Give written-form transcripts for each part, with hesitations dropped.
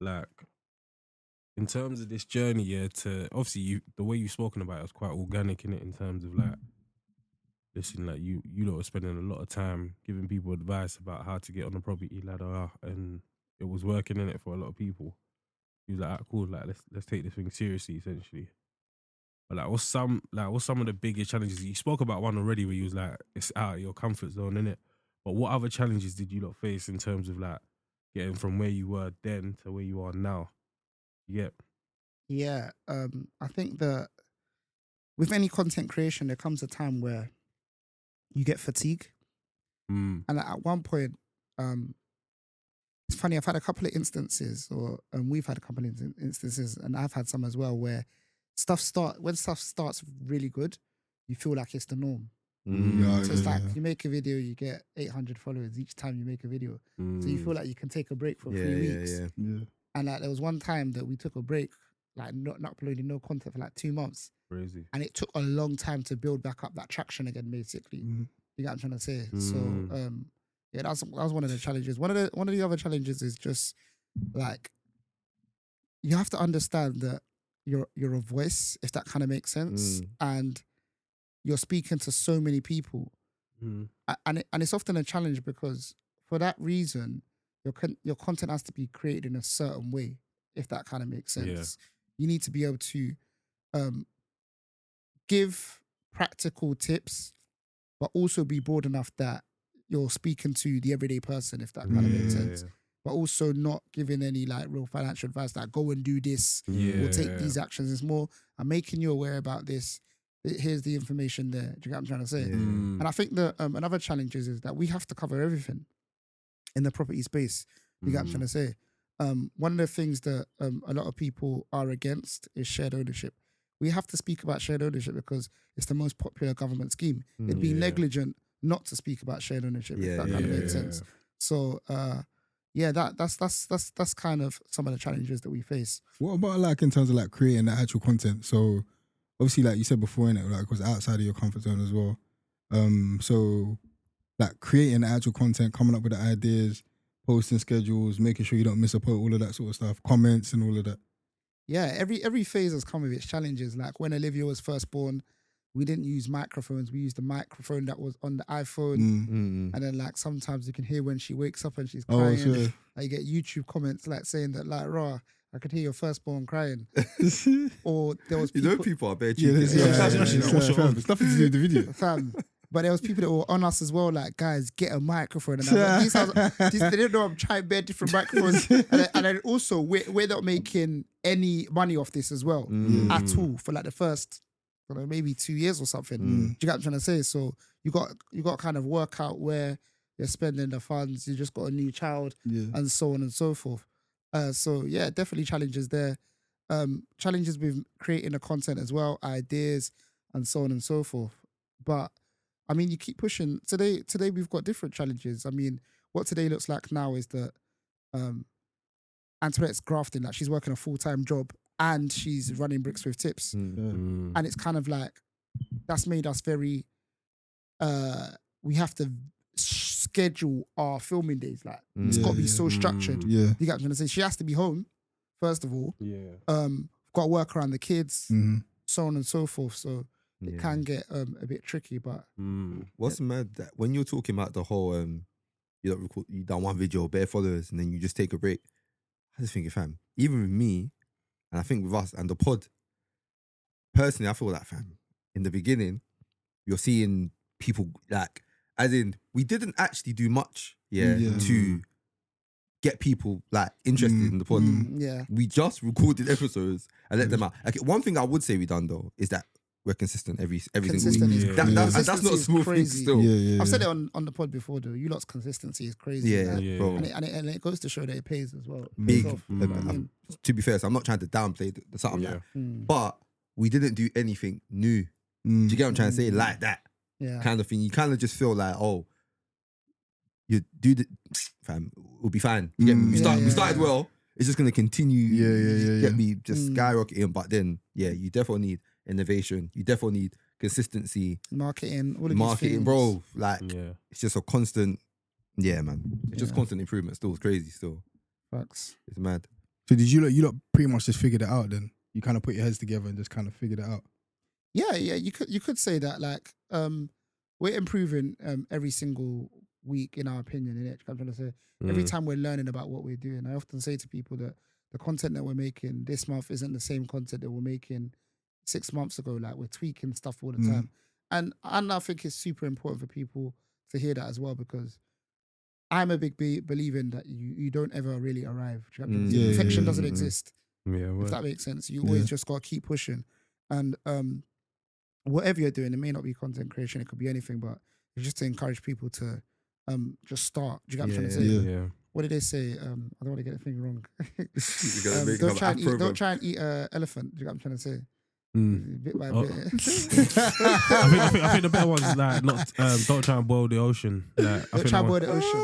like in terms of this journey, yeah, to obviously the way you've spoken about it was quite organic in it, in terms of like, listen, like you lot were spending a lot of time giving people advice about how to get on the property ladder, and it was working in it for a lot of people. He was like, "Ah, cool, like let's take this thing seriously, essentially." But what's some of the biggest challenges? You spoke about one already where you was like, it's out of your comfort zone, innit? But what other challenges did you lot face in terms of like getting from where you were then to where you are now? Yeah. Yeah, I think that with any content creation, there comes a time where you get fatigue, Mm. and at one point, it's funny. I've had a couple of instances, or we've had a couple of instances, and I've had some as well, where when stuff starts really good, you feel like it's the norm. So it's like you make a video, you get 800 followers each time you make a video. So you feel like you can take a break for 3 weeks. Yeah. And like there was one time that we took a break, like not uploading no content for like 2 months. Crazy. And it took a long time to build back up that traction again, basically. You get what I'm trying to say? So yeah, that was one of the challenges. One of the other challenges is just like you have to understand that you're a voice, if that kind of makes sense. And you're speaking to so many people. And it's often a challenge because for that reason, your content has to be created in a certain way, if that kind of makes sense. Yeah. You need to be able to give practical tips, but also be broad enough that you're speaking to the everyday person, if that kind of makes sense. Yeah. But also not giving any like real financial advice, like go and do this or take these actions. It's more, I'm making you aware about this. Here's the information there. Do you get what I'm trying to say? And I think that another challenge is that we have to cover everything in the property space. You get what I'm trying to say? One of the things that a lot of people are against is shared ownership. We have to speak about shared ownership because it's the most popular government scheme. It'd be negligent not to speak about shared ownership, if that kind of makes sense. So yeah, that's kind of some of the challenges that we face. What about like in terms of like creating the actual content? So obviously, like you said before, innit, like it was outside of your comfort zone as well. So like creating the actual content, coming up with the ideas, posting schedules, making sure you don't miss a post, all of that sort of stuff, comments and all of that. Yeah, every phase has come with its challenges. Like when Olivia was first born, we didn't use microphones. We used the microphone that was on the iPhone. And then like sometimes you can hear when she wakes up and she's crying. Sure. Like, you get YouTube comments like saying that like, "Rah, I could hear your firstborn crying." Or there was people, you know, people are bare cheeky. It's nothing to do with the video. Fam. But there was people that were on us as well, like, guys, get a microphone. And I'm like, they didn't know I'm trying bare different microphones. and then also, we're not making any money off this as well, at all, for like the first, I don't know, maybe 2 years or something. Do you get what I'm trying to say? So you got to kind of work out where you're spending the funds. You just got a new child and so on and so forth. So yeah, definitely challenges there. Challenges with creating the content as well, ideas and so on and so forth. But I mean, you keep pushing. Today we've got different challenges. I mean, what today looks like now is that Antoinette's grafting, like she's working a full-time job and she's running Bricks with Tips. And it's kind of like, that's made us very, we have to schedule our filming days. Like, it's got to be so structured. You get what I'm trying to say? She has to be home, first of all. Got to work around the kids, so on and so forth. So it can get a bit tricky, but what's mad that when you're talking about the whole you don't record, you done one video, bare followers, and then you just take a break. I just think, fam, even with me, and I think with us and the pod, personally, I feel like, fam, in the beginning, you're seeing people like, as in, we didn't actually do much, to get people like interested in the pod. We just recorded episodes and let them out. Like, one thing I would say we done though is that we're consistent every single week. That's not a small thing still. I've said it on the pod before though. You lot's consistency is crazy. Bro. And it goes to show that it pays as well. Big. To be fair, so I'm not trying to downplay the something like but we didn't do anything new. Do you get what I'm trying to say? Like that kind of thing. You kind of just feel like, oh, you do the fam, we'll be fine. You get me? We started well. It's just gonna continue. Get me just skyrocketing. But then, you definitely need innovation. You definitely need consistency. Marketing, all of marketing, bro. Like, it's just a constant. Yeah, man. It's just constant improvement. Still, it's crazy. Still, facts. It's mad. So did you lot pretty much just figured it out then? You kind of put your heads together and just kind of figured it out. Yeah, you could say that. Like, we're improving every single week, in our opinion. Innit? I'm trying to say every time we're learning about what we're doing. I often say to people that the content that we're making this month isn't the same content that we're making 6 months ago. Like, we're tweaking stuff all the time, and I think it's super important for people to hear that as well, because I'm a big believer in that you don't ever really arrive. Perfection doesn't exist. Yeah, if that makes sense. You always just got to keep pushing, and whatever you're doing, it may not be content creation, it could be anything, but it's just to encourage people to just start. Do you get what I'm trying to say? Yeah. What did they say? I don't want to get the thing wrong. Don't try and eat an elephant. Do you get what I'm trying to say? Bit by bit. I think the better one is like not don't try and boil the ocean. Like, don't try and boil the ocean.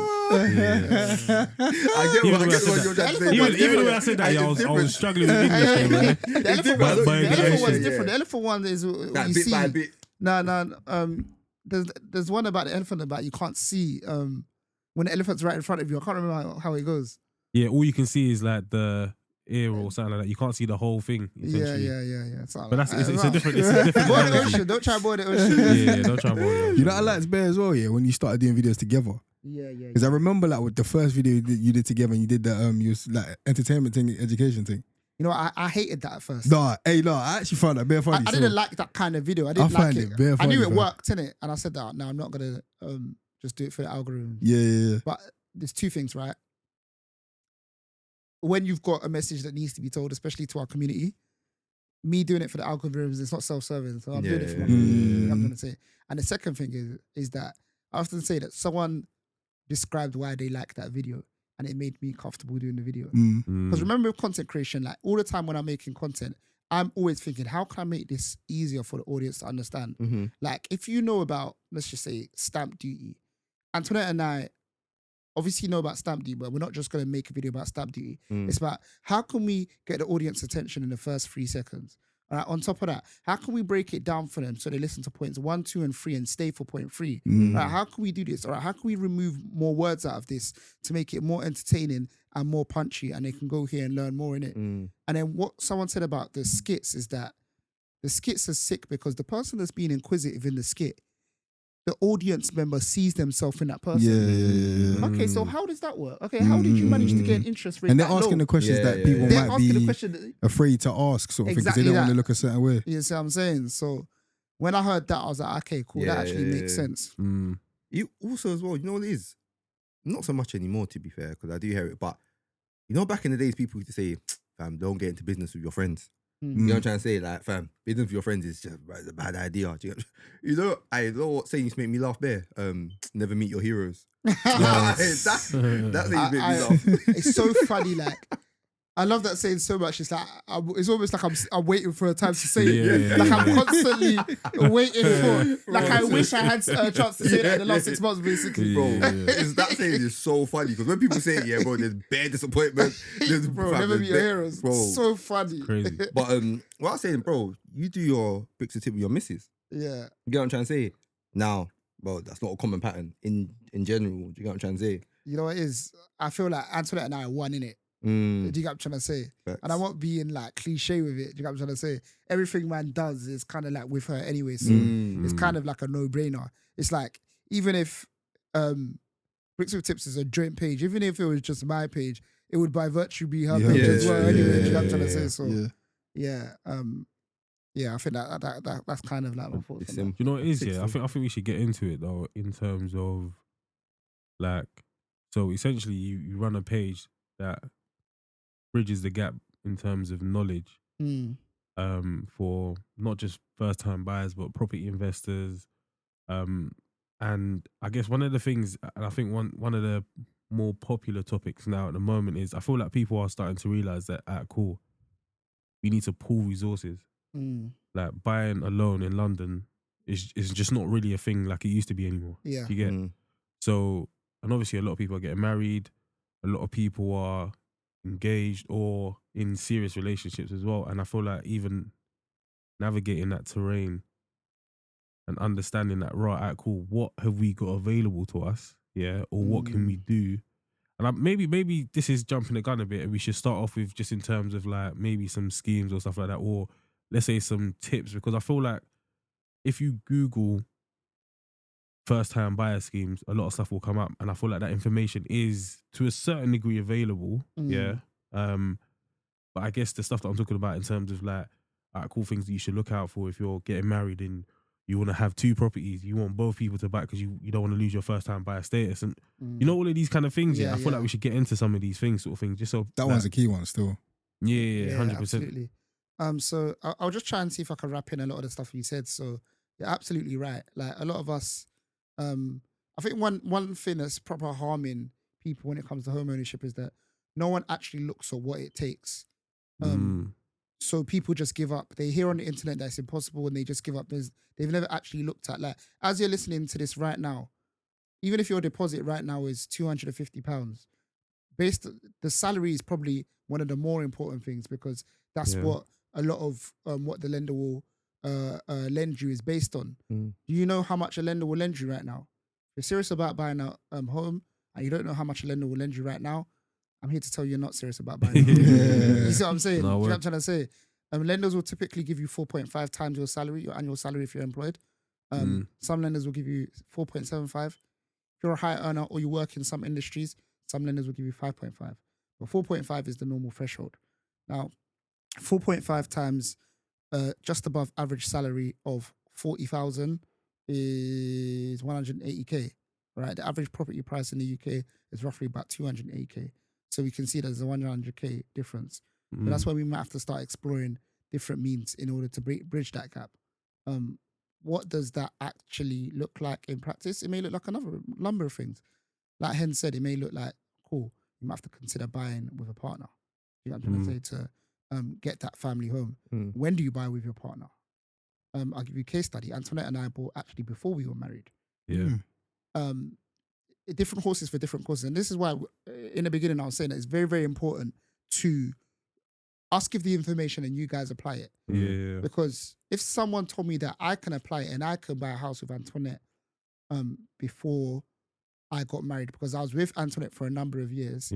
I get what you're trying to say. Even when I said that, I was struggling with English. The elephant one's different. The elephant one is that you bit see. by bit. No. There's one about the elephant about you can't see when the elephant's right in front of you. I can't remember how it goes. Yeah, all you can see is like the ear or something like that. You can't see the whole thing. Yeah. But that's it's a different. It's a different. Boil the ocean. Don't try and boil the ocean. Yeah, don't try and boil the ocean. You know what I liked better as well, yeah, when you started doing videos together. Yeah. Because I remember like with the first video that you did together, and you did the you was, like entertainment thing, education thing. You know, I hated that at first. No, I actually found that bare funny. I didn't like that kind of video. I didn't like find it. it bare I knew funny, it bro. worked, innit? And I said that, no, I'm not gonna just do it for the algorithm. Yeah. But there's two things, right? When you've got a message that needs to be told, especially to our community, me doing it for the algorithms, it's not self-serving. So I'm doing it for my community. I'm gonna say. And the second thing is that I often say that someone described why they liked that video, and it made me comfortable doing the video. Because remember with content creation, like all the time when I'm making content, I'm always thinking, how can I make this easier for the audience to understand? Like if you know about, let's just say, stamp duty, Antoinette and I obviously know about stamp duty, but we're not just going to make a video about stamp duty. It's about how can we get the audience attention in the first 3 seconds? All right, on top of that, how can we break it down for them so they listen to points 1, 2, and 3 and stay for point 3? All right, how can we do this? All right, how can we remove more words out of this to make it more entertaining and more punchy, and they can go here and learn more in it? And then what someone said about the skits is that the skits are sick because the person that's being inquisitive in the skit, the audience member sees themselves in that person. Yeah. Okay, so how does that work? Okay, how did you manage to get interest rate? And they're that asking low? the questions that people They're might asking the be question that, afraid to ask, sort of thing, because Exactly they don't want that. to look a certain way. you see what I'm saying? So when I heard that, I was like, okay, cool, that actually makes sense. You also as well, you know what it is? Not so much anymore, to be fair, because I do hear it. But you know, back in the days, people used to say, "Fam, don't get into business with your friends." You know what I'm trying to say? Like, fam, business with your friends is just a bad idea. You know, I know what saying used to make me laugh there. Never meet your heroes. That's how you make me laugh. It's so funny, like. I love that saying so much. It's like it's almost like I'm waiting for a time to say it. Like I'm constantly waiting for. Like I wish I had a chance to say that in the last 6 months, basically, Bro, that saying is so funny because when people say it, yeah, bro, there's bare disappointment. Bro, never meet your heroes. Bro. So funny. Crazy. But what I was saying, bro, you do your bricks and tip with your missus. Yeah. You get what I'm trying to say? Now, bro, that's not a common pattern in general. Do you get what I'm trying to say? You know what it is? I feel like Antoinette and I are one in it. Do you get what I'm trying to say? Facts. And I won't be in like cliche with it. Do you get what I'm trying to say? Everything man does is kind of like with her anyway. So it's kind of like a no-brainer. It's like, even if Bricks with Tips is a joint page, even if it was just my page, it would by virtue be her page as well anyway. Do you get what I'm trying to say? So I think that's kind of like my thoughts. You know what it is, yeah? I think we should get into it though, in terms of like, so essentially you run a page that bridges the gap in terms of knowledge for not just first time buyers but property investors, and I guess one of the things, and I think one of the more popular topics now at the moment is, I feel like people are starting to realize that cool, we need to pool resources. Like buying alone in London is just not really a thing like it used to be anymore. Yeah. You get so, and obviously a lot of people are getting married, a lot of people are engaged or in serious relationships as well. And I feel like even navigating that terrain and understanding that, right, cool, what have we got available to us? Yeah. Or what can we do? And maybe this is jumping the gun a bit, and we should start off with just in terms of like maybe some schemes or stuff like that, or let's say some tips, because I feel like if you Google first-time buyer schemes, a lot of stuff will come up, and I feel like that information is to a certain degree available. Yeah. But I guess the stuff that I'm talking about in terms of like cool things that you should look out for if you're getting married and you want to have 2 properties, you want both people to buy because you don't want to lose your first-time buyer status, and you know all of these kind of things. I feel like we should get into some of these things, sort of things, just so that one's a key one still. Yeah, 100%. Absolutely. So I'll just try and see if I can wrap in a lot of the stuff you said. So you're absolutely right. Like a lot of us, I think one thing that's proper harming people when it comes to home ownership is that no one actually looks at what it takes. So people just give up. They hear on the internet that it's impossible and they just give up. They've never actually looked at, like, as you're listening to this right now, even if your deposit right now is £250, the salary is probably one of the more important things, because that's what a lot of what the lender will lend you is based on. Do you know how much a lender will lend you right now? If you're serious about buying a home and you don't know how much a lender will lend you right now, I'm here to tell you you're not serious about buying a home. You see what I'm saying? No, You know what I'm trying to say? Lenders will typically give you 4.5 times your salary, your annual salary if you're employed. Some lenders will give you 4.75. If you're a high earner or you work in some industries, some lenders will give you 5.5. But 4.5 is the normal threshold. Now, 4.5 times just above average salary of 40,000 is 180k, right? The average property price in the UK is roughly about 280k. So we can see there's a 100k difference. So that's why we might have to start exploring different means in order to bridge that gap. What does that actually look like in practice? It may look like another number of things. Like Hen said, it may look like, cool, you might have to consider buying with a partner. You know what I'm trying to say, to get that family home. When do you buy with your partner? I'll give you a case study. Antoinette and I bought actually before we were married. Different horses for different causes. And this is why in the beginning I was saying that it's very, very important to us give the information and you guys apply it. Because if someone told me that I can apply it and I can buy a house with Antoinette before I got married, because I was with Antoinette for a number of years.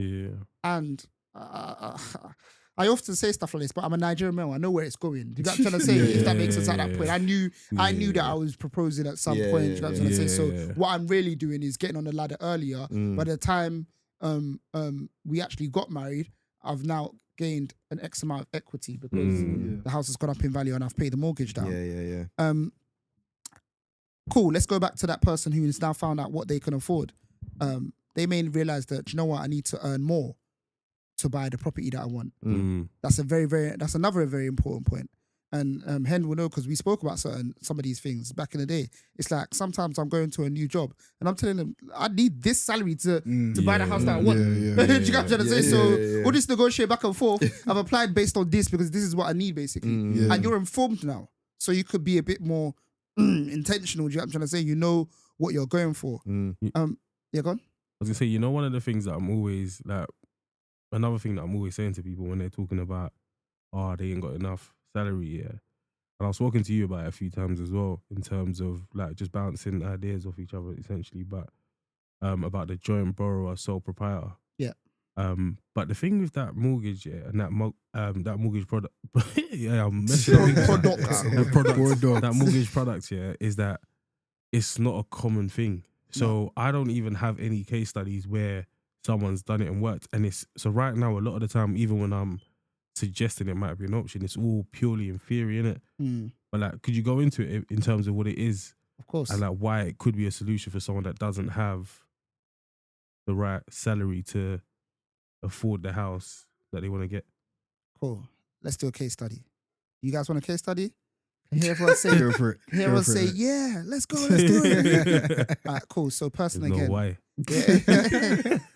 And I often say stuff like this, but I'm a Nigerian male. I know where it's going. Do you get what I'm trying to say? If that makes sense at that point. I knew that I was proposing at some point. Do you get what I'm trying to say? So what I'm really doing is getting on the ladder earlier. By the time we actually got married, I've now gained an X amount of equity because the house has gone up in value and I've paid the mortgage down. Cool. Let's go back to that person who has now found out what they can afford. They may realize that, do you know what, I need to earn more to buy the property that I want. That's another very important point. And Hen will know, because we spoke about some of these things back in the day. It's like sometimes I'm going to a new job and I'm telling them I need this salary to buy the house that I want. Do you get what I'm trying to say? So all this negotiate back and forth, I've applied based on this because this is what I need basically. And you're informed now, so you could be a bit more intentional. Do you get what I'm trying to say? You know what you're going for. Yeah, go on. I was gonna say, you know, one of the things that I'm always like, another thing that I'm always saying to people when they're talking about, they ain't got enough salary, and I was talking to you about it a few times as well, in terms of like just bouncing ideas off each other essentially, but about the joint borrower sole proprietor. But the thing with that mortgage, and that mortgage product, I'm messing up that mortgage product, is that it's not a common thing. So I don't even have any case studies where someone's done it and worked. And so right now, a lot of the time, even when I'm suggesting it might be an option, it's all purely in theory, innit? But like, could you go into it in terms of what it is? Of course. And like why it could be a solution for someone that doesn't have the right salary to afford the house that they want to get? Cool. Let's do a case study. You guys want a case study? Can you hear everyone say, Go for it. Hear everyone say, yeah, let's go, let's do it. All right, cool. So person There's again. no way.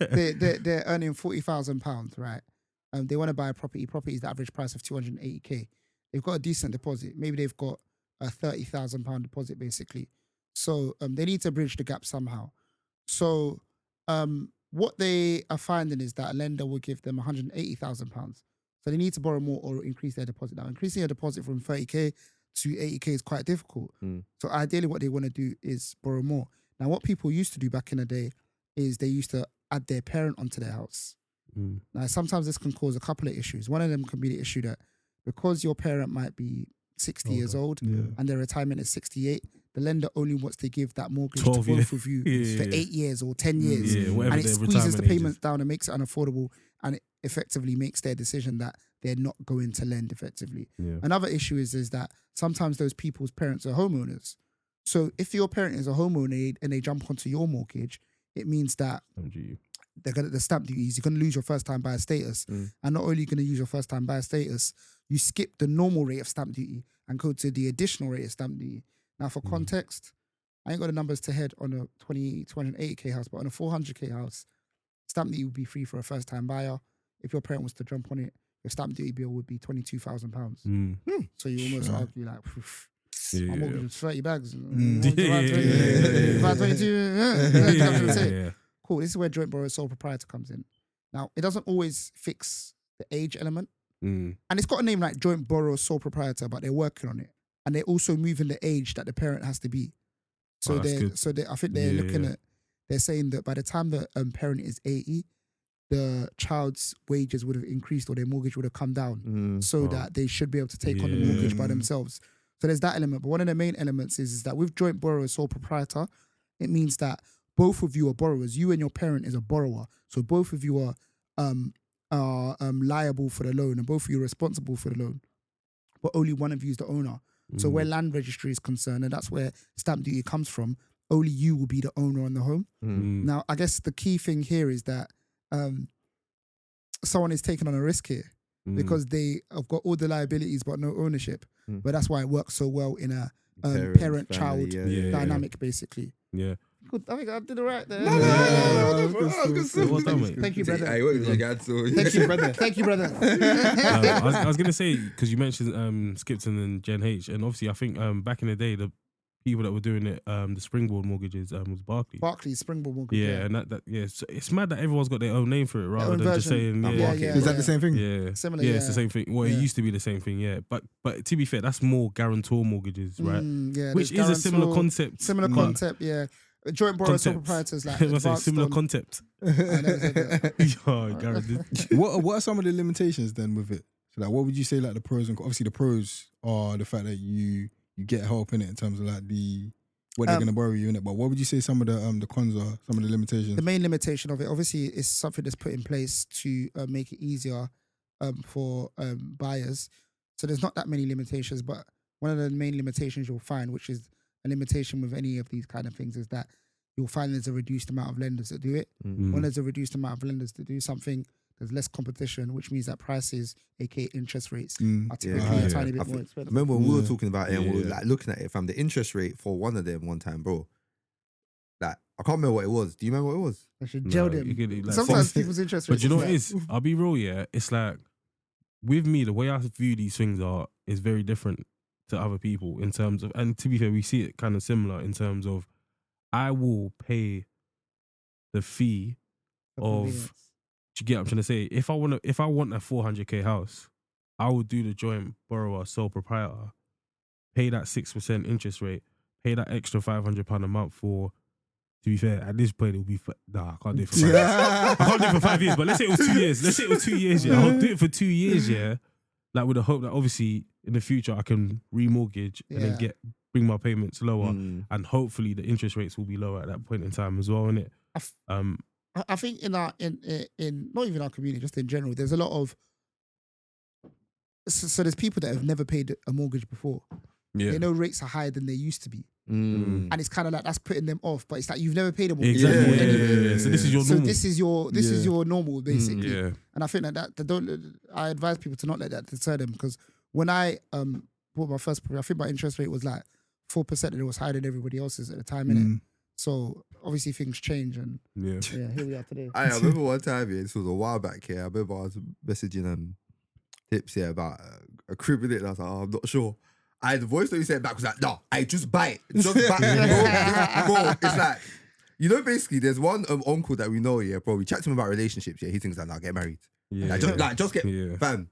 They're earning £40,000, right? They want to buy a property. Property is the average price of 280k. They've got a decent deposit. Maybe they've got a £30,000 deposit, basically. So they need to bridge the gap somehow. So what they are finding is that a lender will give them £180,000. So they need to borrow more or increase their deposit. Now, increasing your deposit from 30k to 80k is quite difficult. So ideally what they want to do is borrow more. Now, what people used to do back in the day is they used to add their parent onto their house. Mm. Now, sometimes this can cause a couple of issues. One of them can be the issue that because your parent might be 60 years old and their retirement is 68, the lender only wants to give that mortgage to 12 both of you for 8 years or 10 years. Whatever And it their squeezes the retirement age payments is. down and makes it unaffordable, and it effectively makes their decision that they're not going to lend effectively. Yeah. Another issue is that sometimes those people's parents are homeowners. So if your parent is a homeowner and they jump onto your mortgage, it means that the stamp duties, you're going to lose your first time buyer status. And not only are you going to use your first time buyer status, you skip the normal rate of stamp duty and go to the additional rate of stamp duty. Now, for context, I ain't got the numbers to head on a 280K house, but on a 400K house, stamp duty would be free for a first time buyer. If your parent was to jump on it, your stamp duty bill would be £22,000. So you almost argue like, my mortgage was 30 bags. 22. Cool. This is where joint borrower sole proprietor comes in. Now, it doesn't always fix the age element. And it's got a name like joint borrower sole proprietor, but they're working on it. And they're also moving the age that the parent has to be. So I think they're looking at, they're saying that by the time the parent is 80, the child's wages would have increased or their mortgage would have come down that they should be able to take on the mortgage by themselves. So there's that element. But one of the main elements is that with joint borrower sole proprietor, it means that both of you are borrowers. You and your parent is a borrower. So both of you are liable for the loan and both of you are responsible for the loan. But only one of you is the owner. So where land registry is concerned, and that's where stamp duty comes from, only you will be the owner on the home. Now, I guess the key thing here is that someone is taking on a risk here because they have got all the liabilities but no ownership. But that's why it works so well in a parent-child dynamic, basically. Yeah. Good. I think I did it right there. Well done, mate. Thank you, brother. Thank you, brother. Thank you, brother. I was going to say, because you mentioned Skipton and Gen H, and obviously I think back in the day, the people that were doing it, the Springboard mortgages was Barclays. Barclays, Springboard mortgage. Yeah, and so it's mad that everyone's got their own name for it rather than just saying Is that the same thing? Yeah, Similar, yeah, it's the same thing. Well, it used to be the same thing, yeah. But to be fair, that's more guarantor mortgages, right? Which is a similar concept. Similar concept, yeah. Joint borrower sole proprietors like similar concept. What are some of the limitations then with it? So like, what would you say like the pros and obviously the pros are the fact that you get help in it in terms of like what they're going to borrow you in it. But what would you say some of the cons are? Some of the limitations. The main limitation of it, obviously, is something that's put in place to make it easier for buyers. So there's not that many limitations, but one of the main limitations you'll find, which is a limitation with any of these kind of things, is that you'll find there's a reduced amount of lenders that do it. When there's a reduced amount of lenders that do something, there's less competition, which means that prices, aka interest rates, are typically a tiny bit more expensive. Remember when we were talking about it and we were like looking at it from the interest rate for one of them one time, bro. Like, I can't remember what it was. Do you remember what it was? I should gel them. Like, sometimes people's interest rates. But you know what it is? I'll be real, yeah. It's like, with me, the way I view these things is very different to other people in terms of, and to be fair, we see it kind of similar in terms of, I will pay the fee of, do you get what I'm trying to say? If I want a 400k house, I will do the joint borrower sole proprietor, pay that 6% interest rate, pay that extra £500 a month for. To be fair, at this point it'll be I can't do it for 5 years. I can't do it for 5 years, but let's say it was 2 years. Let's say it was 2 years, yeah. I'll do it for 2 years, yeah. Like with the hope that obviously in the future I can remortgage and then bring my payments lower, and hopefully the interest rates will be lower at that point in time as well, innit? I think in not even our community, just in general, there's a lot of so there's people that have never paid a mortgage before. Yeah. They know rates are higher than they used to be. And it's kind of like that's putting them off, but it's like you've never paid a mortgage. Exactly. Yeah. So this is your normal. So this is your normal, basically. Yeah. And I think I advise people to not let that deter them, because when I bought my first property, I think my interest rate was like 4%, and it was higher than everybody else's at the time, innit? So obviously things change, and here we are today. I remember one time, this was a while back here. I remember I was messaging Tipz about a crib in it, and I was like, I'm not sure. The voice that he said back was like, no, just buy it. Just buy it. Bro, it's like, you know, basically, there's one uncle that we know, bro. We chat to him about relationships, he thinks like, get married. Yeah. Just get, fam.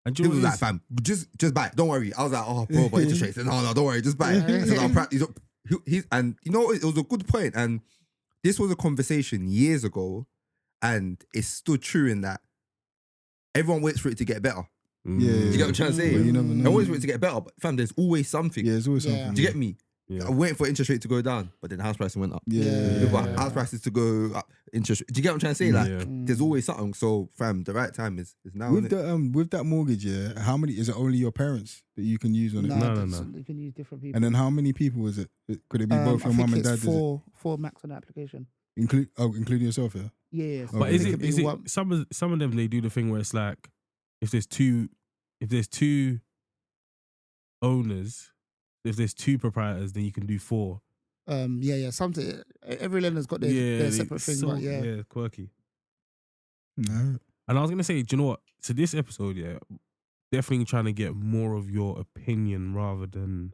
And he was like, fam, just buy it. Don't worry. I was like, oh, bro, but interest rates. No, don't worry, just buy it. So and you know, it was a good point. And this was a conversation years ago and it's still true in that everyone waits for it to get better. Yeah, Do you get what I'm trying to say? But you never know. Everyone waits for it to get better, but fam, there's always something. Yeah, it's always Yeah. something. Do you get me? Yeah. I'm waiting for interest rate to go down, but then house prices went up. Yeah. People want house prices to go up. Interest. Do you get what I'm trying to say? Like, Yeah. there's always something. So, fam, the right time is now. With innit? with that mortgage, yeah, how many is it? Only your parents that you can use on it? No. You can use different people. And then how many people is it? Could it be both your I mum think and dad? it's four max on the application. Including yourself, yeah. Yeah. But But Okay. is could it be one- some of them they do the thing where it's like if there's two owners, if there's two proprietors, then you can do 4. Something. Every lender's got their separate thing, but yeah. quirky. No. And I was gonna say, do you know what? So this episode, definitely trying to get more of your opinion rather than.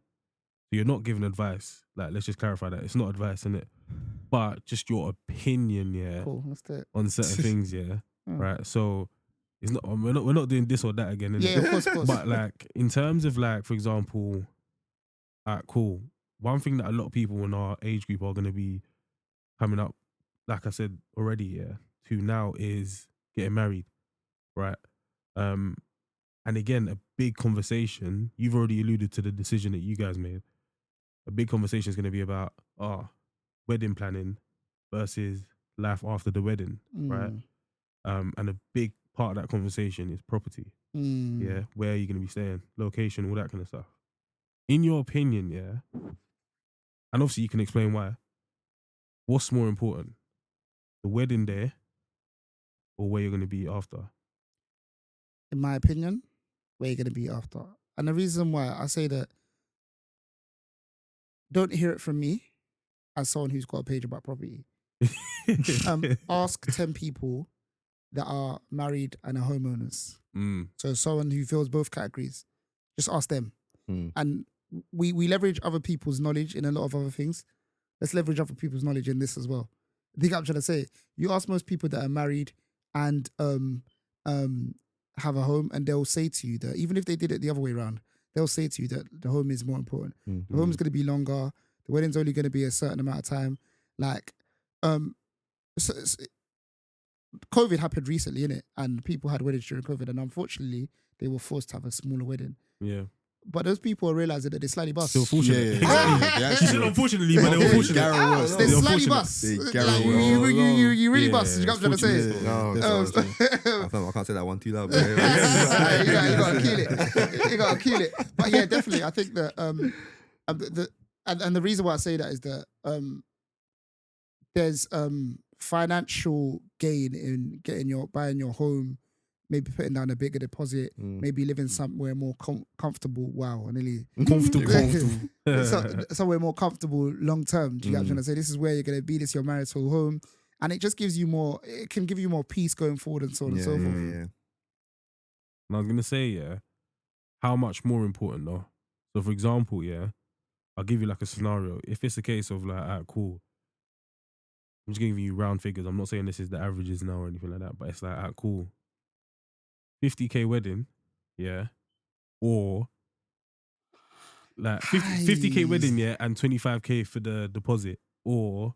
So you're not giving advice. Like, let's just clarify that it's not advice, innit? But just your opinion, Cool. Let's do it. on certain things, right? So it's not we're not doing this or that again, innit? Yeah, of course. But like in terms of like, for example, cool. One thing that a lot of people in our age group are gonna be coming up, like I said already, to now is getting married, right? And again, a big conversation. You've already alluded to the decision that you guys made. A big conversation is going to be about wedding planning versus life after the wedding, right? And a big part of that conversation is property. Yeah, where are you going to be staying, location, all that kind of stuff. In your opinion, and obviously you can explain why. What's more important, the wedding day or where you're going to be after? In my opinion, where you're going to be after. And the reason why I say that, don't hear it from me as someone who's got a page about property. Ask 10 people that are married and are homeowners. So someone who fills both categories. Just ask them. And we leverage other people's knowledge in a lot of other things. Let's leverage other people's knowledge in this as well. I think I'm trying to say, you ask most people that are married and have a home, and they'll say to you that even if they did it the other way around, they'll say to you that the home is more important. The home's going to be longer. The wedding's only going to be a certain amount of time. Like, COVID happened recently, innit? And people had weddings during COVID, and unfortunately, they were forced to have a smaller wedding. Yeah. But those people are realizing that they slightly bust. Still fortunate. Yeah. She said unfortunately, but they were fortunate. Garrow was. They They're slightly fortunate. bust. Garrow Like, was. you really Yeah, bust. You got what I'm trying to say? No, I can't say that one too loud. Bro. You gotta kill it. You gotta kill it. But yeah, definitely. I think that and the reason why I say that is that there's financial gain in buying your home, maybe putting down a bigger deposit, maybe living somewhere more comfortable. Wow, nearly Comfortable. somewhere more comfortable long term. Do you get what I'm trying to say? This is where you're gonna be. This is your marital home, and it just gives you more. It can give you more peace going forward and so on and so forth. Yeah. And I was gonna say, how much more important though? So for example, I'll give you like a scenario. If it's a case of like, alright, cool. I'm just giving you round figures. I'm not saying this is the averages now or anything like that, but it's like, alright, cool. 50k wedding, or like 50k wedding, and 25k for the deposit, or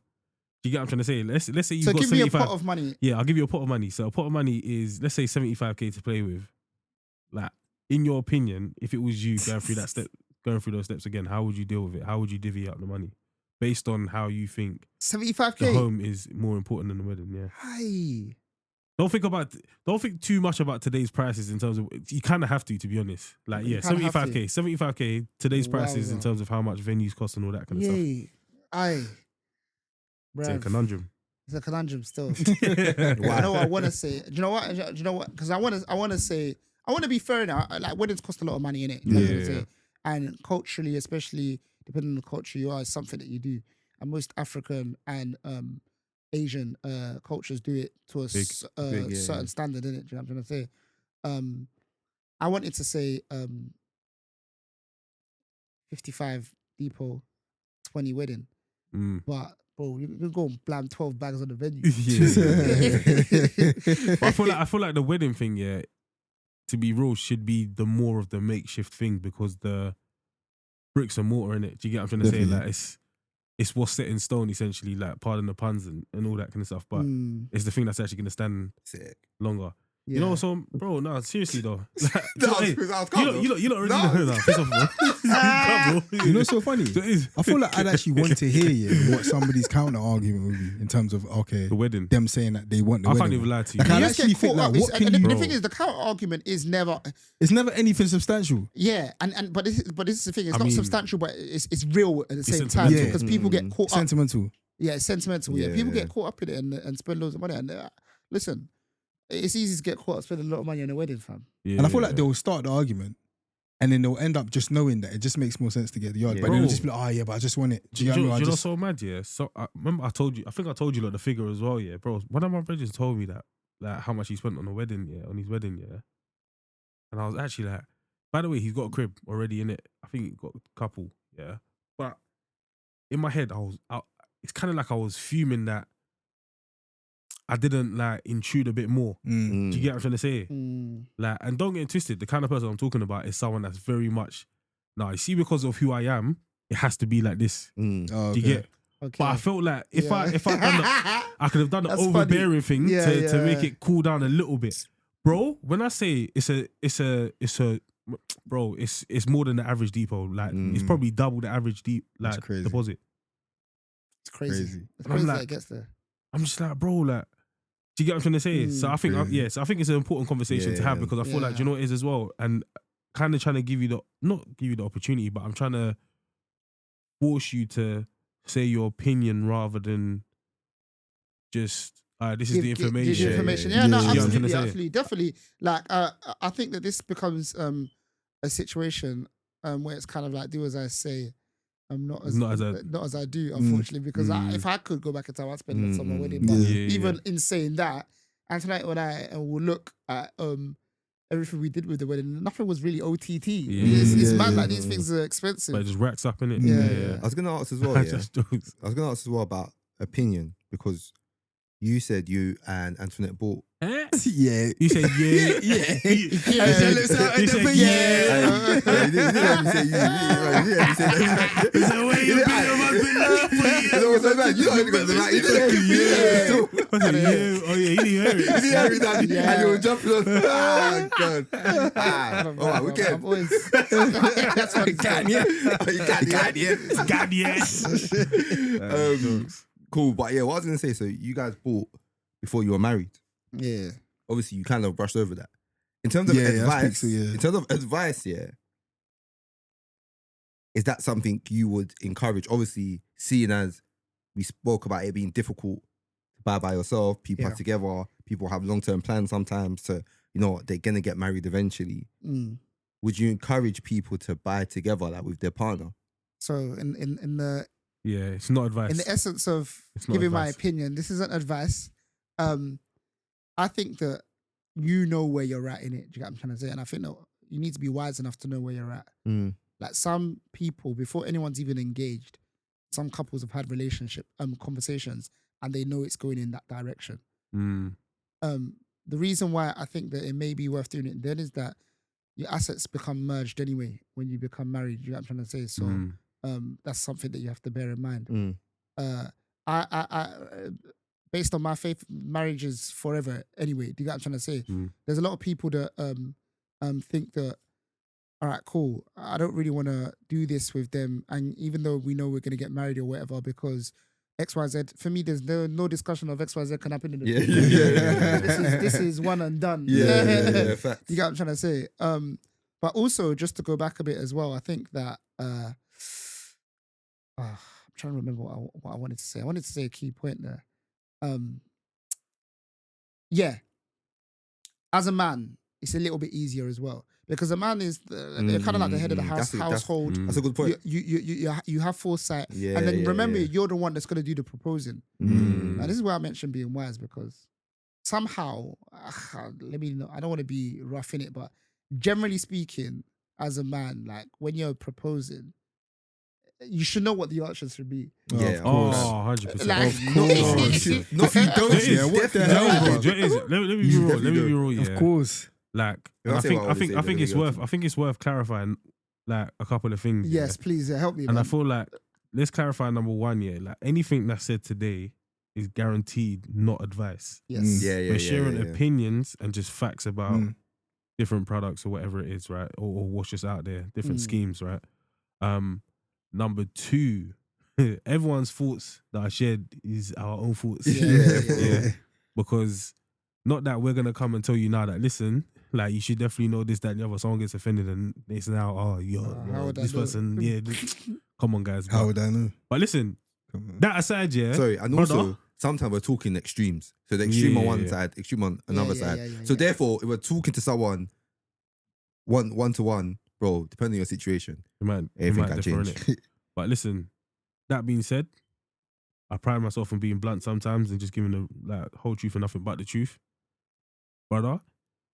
do you get what I'm trying to say? Let's say you've So got give me a 75. pot of money. Yeah, I'll give you a pot of money. So a pot of money is, let's say 75k to play with. Like, in your opinion, if it was you going through those steps again, how would you deal with it? How would you divvy up the money based on how you think 75k. the home is more important than the wedding? Yeah. Hi. Don't think too much about today's prices in terms of, you kind of have to be honest. Like, You yeah, kinda have 75k today's prices in Wow. terms of how much venues cost and all that kind of stuff. Yay. Aye. It's a Bruv. conundrum. It's a conundrum still. I know what I want to say. Do you know what? Because I want to say, I want to be fair now. Like, weddings cost a lot of money, innit? Yeah. And culturally, especially depending on the culture you are, it's something that you do. And most African and Asian cultures do it to a certain standard, innit? Do you know what I'm trying to say? I wanted to say 55 depot, 20 wedding. But bro, you can go and blam 12 bags on the venue. But I feel like the wedding thing, to be real, should be the more of the makeshift thing, because the bricks and mortar in it. Do you get what I'm trying to say? Definitely. Like, it's it's what's set in stone essentially, like pardon the puns and all that kind of stuff. But it's the thing that's actually gonna stand Sick. longer. Yeah. You know, so bro, no, seriously though. Like, No, hey, because I was you lot already know that. Piss off, bro. Come, bro. You know, so funny. So it is. I feel like I'd actually want to hear what somebody's counter argument would be in terms of The wedding. them saying that they want the I wedding. can't even lie to you. Like, You I just actually get think caught like, up. what can And you? the thing is, the counter argument is never. It's never anything substantial. Yeah, but this is the thing. It's I not mean, substantial, but it's real at the same time sentimental. because people get caught up. Sentimental. Yeah, it's sentimental. Yeah, Yeah. people get caught up in it and spend loads of money. And listen, it's easy to get caught up spending a lot of money on a wedding, fam. Yeah. And I feel like they'll start the argument, and then they'll end up just knowing that it just makes more sense to get the yard. Yeah. But then they'll Bro. just be like, oh yeah, but I just want it. Do Do you know what I mean? you I know just- so mad, yeah? So I remember I think I told you like the figure as well, yeah, bro. One of my brothers told me that like how much he spent on the wedding, yeah, on his wedding, yeah. And I was actually like, by the way, he's got a crib already in it. I think he got a couple, yeah. But in my head, it's kind of like I was fuming that I didn't like intrude a bit more. Mm. Do you get what I'm trying to say? Mm. Like, and don't get it twisted. The kind of person I'm talking about is someone that's very much. Now, you see, because of who I am, it has to be like this. Oh, Do you okay. get? Okay. But I felt like if Yeah. I done I could have done the That's funny. overbearing thing Yeah, to yeah. make it cool down a little bit, bro. When I say it's bro, it's more than the average depot. Like it's probably double the average That's like crazy. deposit. It's crazy. Crazy. It's And I'm crazy that like- it gets there. I'm just like, bro, like, do you get what I'm trying to say? So I think, Crazy. so I think it's an important conversation to have Yeah. because I feel like, do you know what it is as well? And kind of trying to give you not give you the opportunity, but I'm trying to force you to say your opinion rather than just, this is the Give information. the information. Yeah, Yeah, no, yeah, yeah. You know what I'm absolutely, trying to say? absolutely, definitely. Like, I think that this becomes a situation where it's kind of like do as I say, not as I do, unfortunately, because if I could go back in time, I'd spend lots on my wedding. But even in saying that, and tonight when I will look at everything we did with the wedding, nothing was really OTT. It's mad, like these things are expensive. But it just racks up in it. Yeah. I was gonna ask as well. Yeah, Just jokes. I was gonna ask as well about opinion because you said you and Antoinette bought. Yeah. You said yeah. Yeah. You said yeah. You didn't let me say you. You didn't say that. He said, "Where you been? I must be looking for you." No, so bad. You know it was like, you didn't Yeah. I said, yeah. Oh yeah, you didn't hear it. You didn't every time, Yeah. and you were jumping on. Ah, God. All right, we can. I'm always. That's what it's called. You God, yes. Cool, but yeah, what I was gonna say. So you guys bought before you were married. Yeah. Obviously, you kind of brushed over that. In terms of Yeah, yeah, I advice, think so, yeah. in terms of advice, yeah, is that something you would encourage? Obviously, seeing as we spoke about it being difficult to buy by yourself, people are together, people have long-term plans sometimes to, they're gonna get married eventually. Would you encourage people to buy together, like with their partner? So in the Yeah, it's not advice. in the essence of It's not giving my advice. opinion, this isn't advice. I think that you know where you're at in it. Do you get what I'm trying to say? And I think that you need to be wise enough to know where you're at. Like some people, before anyone's even engaged, some couples have had relationship conversations and they know it's going in that direction. The reason why I think that it may be worth doing it then is that your assets become merged anyway when you become married. You know what I'm trying to say? So that's something that you have to bear in mind. I based on my faith, marriage is forever anyway. Do you get what I'm trying to say? There's a lot of people that think that, all right, cool, I don't really want to do this with them. And even though we know we're going to get married or whatever, because XYZ, for me, there's no discussion of XYZ can happen in the future. This is one and done. Yeah, facts. You get what I'm trying to say? But also, just to go back a bit as well, I think that I'm trying to remember what I wanted to say. I wanted to say a key point there. Yeah. As a man, it's a little bit easier as well. Because a man is they're kind of like the head of the household. That's a good point. You have foresight. Yeah, and then remember, yeah. you're the one that's going to do the proposing. Now, this is why I mentioned being wise, because somehow, I don't want to be rough in it, but generally speaking, as a man, like when you're proposing, you should know what the answers should be. Yeah, of course. 100%. Like, Of course. If you don't, There is, yeah, what the hell, No, bro? bro, there is. Let me be real. Let me be real. Yeah. Of course. Like, Yeah, and I'll say what I I always think say, it's but worth. I think it's worth clarifying like a couple of things. yes, please help me. And man. I feel like let's clarify number one. Yeah, like anything that's said today is guaranteed not advice. Yes. We're sharing opinions and just facts about different products or whatever it is, right? Or what's just out there, different schemes, right? Number two, everyone's thoughts that I shared is our own thoughts. Yeah. Because not that we're gonna come and tell you now that listen, like you should definitely know this, that, and the other. Someone gets offended and it's now, how would I this know? person, come on, guys. How would I know? But listen, that aside, Sorry, and brother, also sometimes we're talking extremes. So the extreme on one side, extreme on another side. So therefore, if we're talking to someone one to one, bro, depending on your situation, everything can change. But listen, that being said, I pride myself on being blunt sometimes and just giving the whole truth and nothing but the truth. Brother,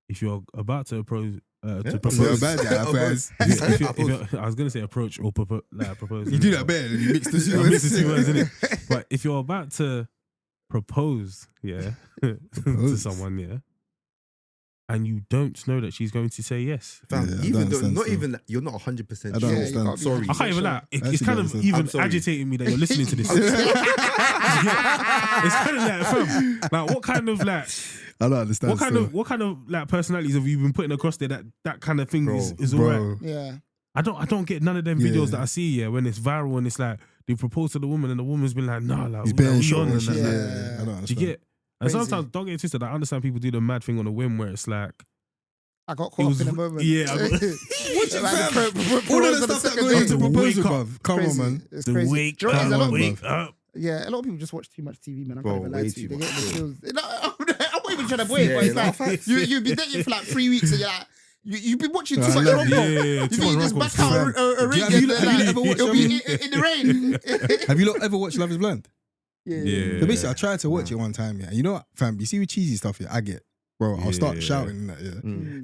if you're about to propose, I was going to say approach or propose. You do that better than you mix the two I words. mix the two words, innit? But if you're about to propose, to someone, and you don't know that she's going to say yes. Fam, Yeah, even though not even you're not 100% I don't understand. Sorry. I can't even lie. It's Actually, kind I of understand. even sorry. agitating me that you're listening to this. It's kind of like, fam, like what kind of like I don't understand. what kind of like personalities have you been putting across there that kind of thing Bro. is all right? Yeah. I don't get none of them videos that I see when it's viral and it's like they propose to the woman and the woman's been like, nah, like He's we being short on and and shit. that. Yeah, I don't Do understand. you get? And Crazy. sometimes don't get it twisted. I understand people do the mad thing on a whim where it's like, I got caught up in a moment. yeah, I got- What you Like, fam? proposal All of on the the stuff that second goes day. into The proposal, wake up. bruv. Come Crazy. on, man. It's the crazy. wake Do you know what it is? A lot up, of wake people- up. Yeah, a lot of people just watch too much TV, man. I'm Bro, not gonna lie way to you. too They get the much. skills. I'm not even trying to boy, Yeah, but it's no, like facts. you've been dating for like 3 weeks and you're like, you've been watching too I much love rom-com. Yeah, You too think you much just rom-com, back out a ring Have and you then, ever watched it'll be in the rain. Have you lot ever watched Love is Blind? Yeah. So basically, I tried to watch it one time, yeah. You know what, fam? You see with cheesy stuff, I get. Bro, I'll start Yeah. shouting and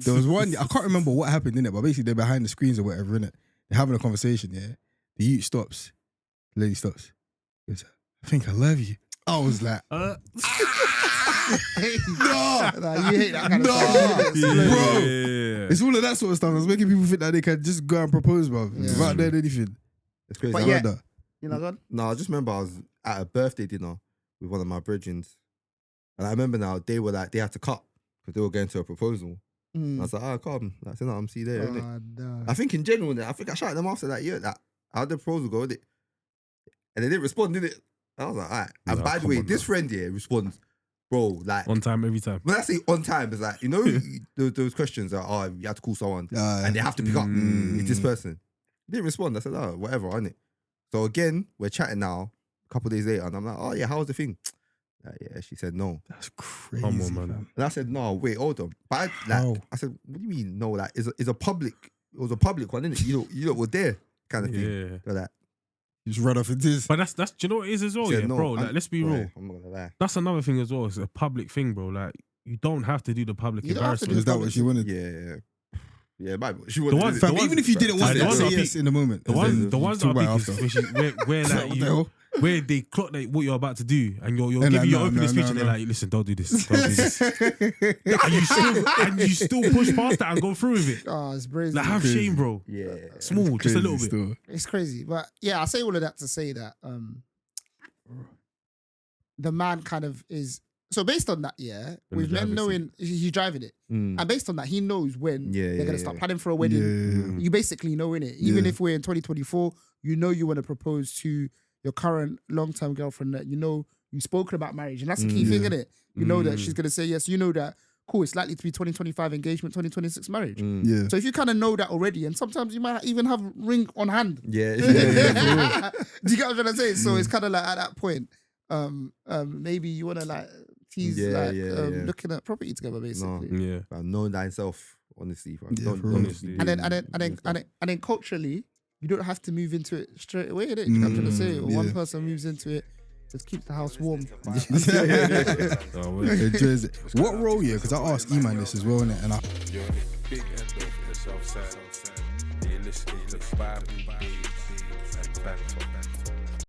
that, There was one, I can't remember what happened in it, but basically they're behind the screens or whatever, in it. They're having a conversation, yeah. The youth stops. The lady stops. He goes, I think I love you. I was like, Nah, you hate that kind of No. stuff. Bro. Yeah. it's all of that sort of stuff. It's making people think that they can just go and propose, bro, Yeah. without doing anything. It's crazy. But I yeah. like that. You know, God? No, I just remember I was at a birthday dinner with one of my brethrens. And I remember now they were like, they had to cut because they were going to a proposal. And I was like, come. I said, no, I'm see you there, innit? No. I think in general, I think I shouted them after that year, like, how'd the proposal go with it? And they didn't respond, did it? I was like, all right. And No, by the come way, on this now. friend here responds, bro, like, On time, every time. when I say on time, it's like, you know, those questions are, oh, you have to call someone and they have to pick up. It's this person. They didn't respond. I said, oh, whatever, innit? So again, we're chatting now, a couple of days later, and I'm like, oh yeah, how was the thing? Yeah, she said no. That's crazy, Come on, man. fam. And I said, no, wait, hold on. But How? I said, what do you mean no? Like, it's a public, it was a public one, innit? You were there, kind of thing. Yeah. They're like, You just run off into this. But that's do you know what it is as well, said, yeah, no, bro? I'm- Like, let's be bro, real. I'm not gonna lie. That's another thing as well. It's a public thing, bro. Like, you don't have to do the public You don't have to embarrassment. Is that what she wanted? Yeah, but she The one- wanted the Fam, one- even if you didn't want the to one say that yes in the moment. The and ones, then the ones talk that about are it big, after. especially where What like the you, hell? where they clock like what you're about to do, and you're And giving like, your no, opening no, speech, no, and they're no. like, listen, don't do this, don't do this. and you still push past that and go through with it. Oh, it's crazy. Like, have Crazy. shame, bro. Yeah. Small, just a little Crazy bit. still. It's crazy. But yeah, I say all of that to say that the man kind of is. So based on that, yeah, the with men driver's knowing he's driving it, and based on that, he knows when they're gonna start planning for a wedding. Yeah. You basically know in it. Even Yeah. if we're in 2024, you know you want to propose to your current long-term girlfriend that you know you've spoken about marriage, and that's the key thing, Yeah. innit? You know that she's gonna say yes. You know that cool. It's likely to be 2025 engagement, 2026 marriage. Yeah. So if you kind of know that already, and sometimes you might even have ring on hand. Yeah. Do you get what I'm trying to say? So it's kind of like at that point, maybe you want to like tease looking at property together, basically. Yeah. Fam, know thyself, honestly. Fam. Yeah, Don't- for don't- real. Honestly. And then culturally, you don't have to move into it straight away, innit? You know what I'm trying to say? Or one yeah. person moves into it, just keeps the house warm. Oh, well. Enjoys it. What role, yeah? Because I asked E-Man this as well, innit? And I You're on the big end of the south side. You're listening to 5 big and banter.